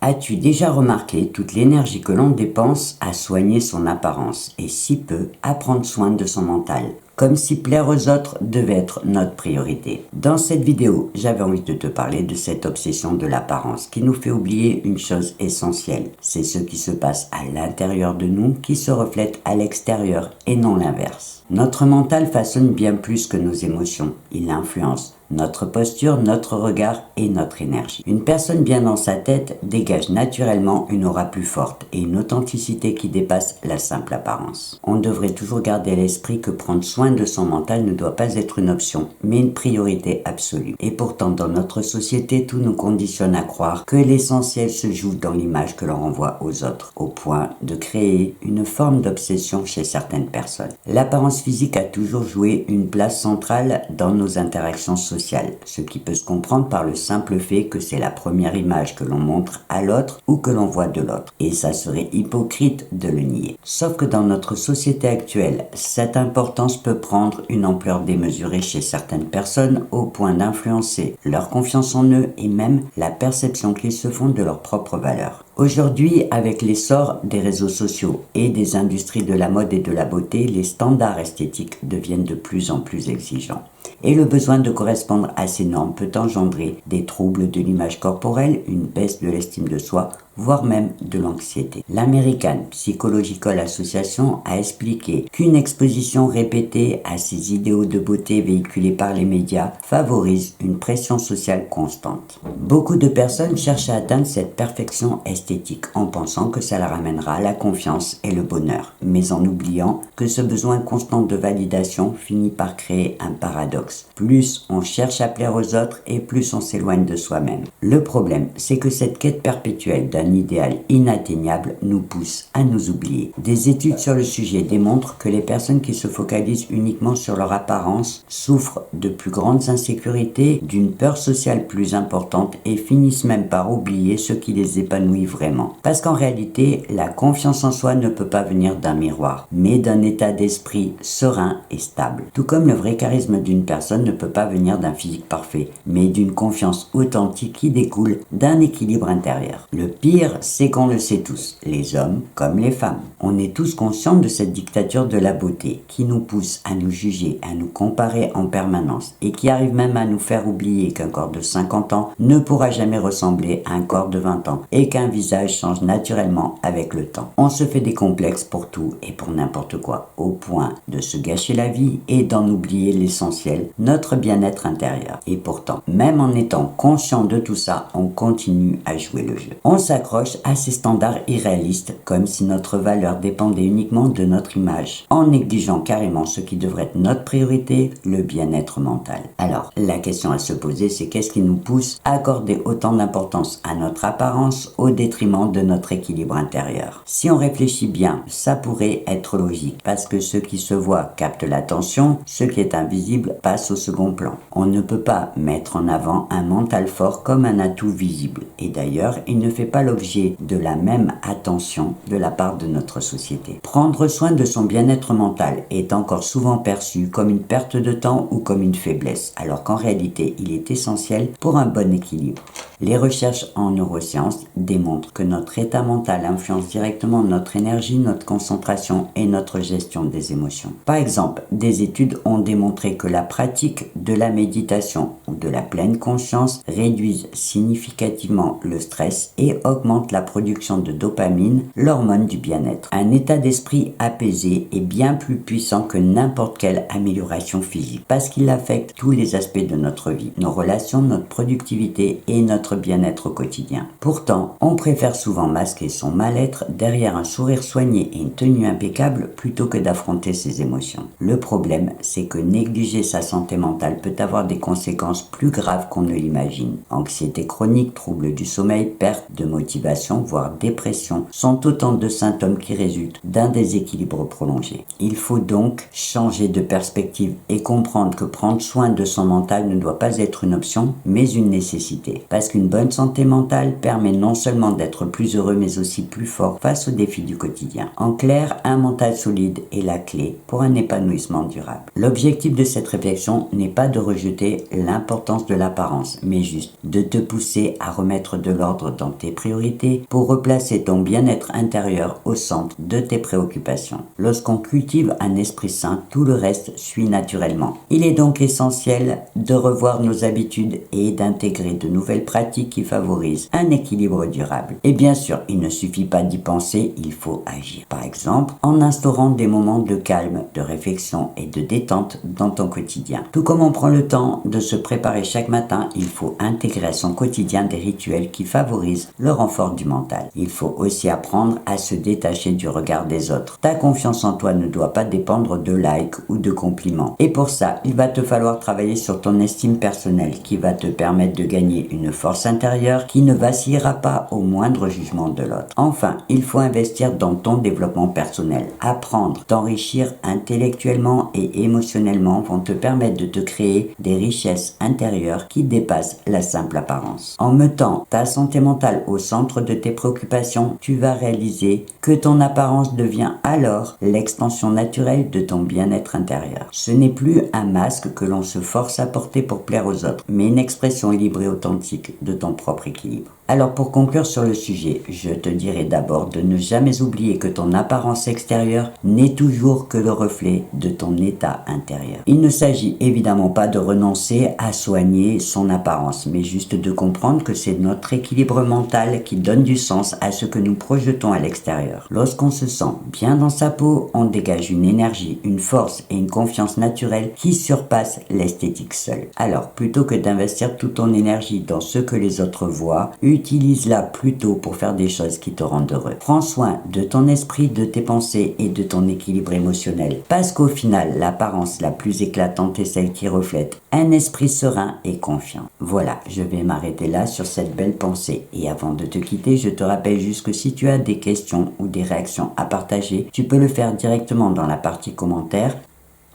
As-tu déjà remarqué toute l'énergie que l'on dépense à soigner son apparence et si peu à prendre soin de son mental? Comme si plaire aux autres devait être notre priorité. Dans cette vidéo, j'avais envie de te parler de cette obsession de l'apparence qui nous fait oublier une chose essentielle. C'est ce qui se passe à l'intérieur de nous qui se reflète à l'extérieur et non l'inverse. Notre mental façonne bien plus que nos émotions. Il influence notre posture, notre regard et notre énergie. Une personne bien dans sa tête dégage naturellement une aura plus forte et une authenticité qui dépasse la simple apparence. On devrait toujours garder à l'esprit que prendre soin de son mental ne doit pas être une option, mais une priorité absolue. Et pourtant, dans notre société, tout nous conditionne à croire que l'essentiel se joue dans l'image que l'on renvoie aux autres, au point de créer une forme d'obsession chez certaines personnes. L'apparence physique a toujours joué une place centrale dans nos interactions sociales, ce qui peut se comprendre par le simple fait que c'est la première image que l'on montre à l'autre ou que l'on voit de l'autre. Et ça serait hypocrite de le nier. Sauf que dans notre société actuelle, cette importance peut prendre une ampleur démesurée chez certaines personnes au point d'influencer leur confiance en eux et même la perception qu'ils se font de leurs propres valeurs. Aujourd'hui, avec l'essor des réseaux sociaux et des industries de la mode et de la beauté, les standards esthétiques deviennent de plus en plus exigeants. Et le besoin de correspondre à ces normes peut engendrer des troubles de l'image corporelle, une baisse de l'estime de soi, voire même de l'anxiété. L'American Psychological Association a expliqué qu'une exposition répétée à ces idéaux de beauté véhiculés par les médias favorise une pression sociale constante. Beaucoup de personnes cherchent à atteindre cette perfection esthétique en pensant que ça leur amènera la confiance et le bonheur, mais en oubliant que ce besoin constant de validation finit par créer un paradoxe. Plus on cherche à plaire aux autres et plus on s'éloigne de soi-même. Le problème, c'est que cette quête perpétuelle d'un idéal inatteignable nous pousse à nous oublier. Des études sur le sujet démontrent que les personnes qui se focalisent uniquement sur leur apparence souffrent de plus grandes insécurités, d'une peur sociale plus importante et finissent même par oublier ce qui les épanouit vraiment. Parce qu'en réalité, la confiance en soi ne peut pas venir d'un miroir, mais d'un état d'esprit serein et stable. Tout comme le vrai charisme d'une personne ne peut pas venir d'un physique parfait, mais d'une confiance authentique qui découle d'un équilibre intérieur. Le pire, c'est qu'on le sait tous, les hommes comme les femmes. On est tous conscients de cette dictature de la beauté qui nous pousse à nous juger, à nous comparer en permanence et qui arrive même à nous faire oublier qu'un corps de 50 ans ne pourra jamais ressembler à un corps de 20 ans et qu'un visage change naturellement avec le temps. On se fait des complexes pour tout et pour n'importe quoi, au point de se gâcher la vie et d'en oublier l'essentiel, notre bien-être intérieur. Et pourtant, même en étant conscient de tout ça, on continue à jouer le jeu. On s'accroche à ces standards irréalistes comme si notre valeur dépendait uniquement de notre image, en négligeant carrément ce qui devrait être notre priorité, le bien-être mental. Alors, la question à se poser, c'est qu'est-ce qui nous pousse à accorder autant d'importance à notre apparence au détriment de notre équilibre intérieur? Si on réfléchit bien, ça pourrait être logique, parce que ce qui se voit capte l'attention, ce qui est invisible passe au second plan. On ne peut pas mettre en avant un mental fort comme un atout visible. Et d'ailleurs, il ne fait pas l'objet de la même attention de la part de notre société. Prendre soin de son bien-être mental est encore souvent perçu comme une perte de temps ou comme une faiblesse, alors qu'en réalité, il est essentiel pour un bon équilibre. Les recherches en neurosciences démontrent que notre état mental influence directement notre énergie, notre concentration et notre gestion des émotions. Par exemple, des études ont démontré que la pratique de la méditation ou de la pleine conscience réduisent significativement le stress et augmente la production de dopamine, l'hormone du bien-être. Un état d'esprit apaisé est bien plus puissant que n'importe quelle amélioration physique parce qu'il affecte tous les aspects de notre vie, nos relations, notre productivité et notre bien-être au quotidien. Pourtant, on préfère souvent masquer son mal-être derrière un sourire soigné et une tenue impeccable plutôt que d'affronter ses émotions. Le problème, c'est que négliger sa santé mentale peut avoir des conséquences plus graves qu'on ne l'imagine. Anxiété chronique, troubles du sommeil, perte de motivation, voire dépression, sont autant de symptômes qui résultent d'un déséquilibre prolongé. Il faut donc changer de perspective et comprendre que prendre soin de son mental ne doit pas être une option, mais une nécessité. Parce qu'une qu'une bonne santé mentale permet non seulement d'être plus heureux mais aussi plus fort face aux défis du quotidien. En clair, un mental solide est la clé pour un épanouissement durable. L'objectif de cette réflexion n'est pas de rejeter l'importance de l'apparence, mais juste de te pousser à remettre de l'ordre dans tes priorités pour replacer ton bien-être intérieur au centre de tes préoccupations. Lorsqu'on cultive un esprit sain, tout le reste suit naturellement. Il est donc essentiel de revoir nos habitudes et d'intégrer de nouvelles pratiques qui favorisent un équilibre durable. Et bien sûr, il ne suffit pas d'y penser, il faut agir. Par exemple, en instaurant des moments de calme, de réflexion et de détente dans ton quotidien. Tout comme on prend le temps de se préparer chaque matin, il faut intégrer à son quotidien des rituels qui favorisent le renfort du mental. Il faut aussi apprendre à se détacher du regard des autres. Ta confiance en toi ne doit pas dépendre de likes ou de compliments. Et pour ça, il va te falloir travailler sur ton estime personnelle qui va te permettre de gagner une force intérieure qui ne vacillera pas au moindre jugement de l'autre. Enfin, il faut investir dans ton développement personnel. Apprendre, t'enrichir intellectuellement et émotionnellement vont te permettre de te créer des richesses intérieures qui dépassent la simple apparence. En mettant ta santé mentale au centre de tes préoccupations, tu vas réaliser que ton apparence devient alors l'extension naturelle de ton bien-être intérieur. Ce n'est plus un masque que l'on se force à porter pour plaire aux autres, mais une expression libre et authentique de ton propre équilibre. Alors pour conclure sur le sujet, je te dirais d'abord de ne jamais oublier que ton apparence extérieure n'est toujours que le reflet de ton état intérieur. Il ne s'agit évidemment pas de renoncer à soigner son apparence, mais juste de comprendre que c'est notre équilibre mental qui donne du sens à ce que nous projetons à l'extérieur. Lorsqu'on se sent bien dans sa peau, on dégage une énergie, une force et une confiance naturelle qui surpasse l'esthétique seule. Alors plutôt que d'investir toute ton énergie dans ce que les autres voient, utilise-la plutôt pour faire des choses qui te rendent heureux. Prends soin de ton esprit, de tes pensées et de ton équilibre émotionnel. Parce qu'au final, l'apparence la plus éclatante est celle qui reflète un esprit serein et confiant. Voilà, je vais m'arrêter là sur cette belle pensée. Et avant de te quitter, je te rappelle juste que si tu as des questions ou des réactions à partager, tu peux le faire directement dans la partie commentaires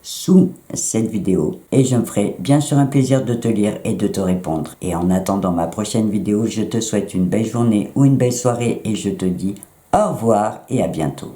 sous cette vidéo et je me ferai bien sûr un plaisir de te lire et de te répondre. Et en attendant ma prochaine vidéo, je te souhaite une belle journée ou une belle soirée et je te dis au revoir et à bientôt.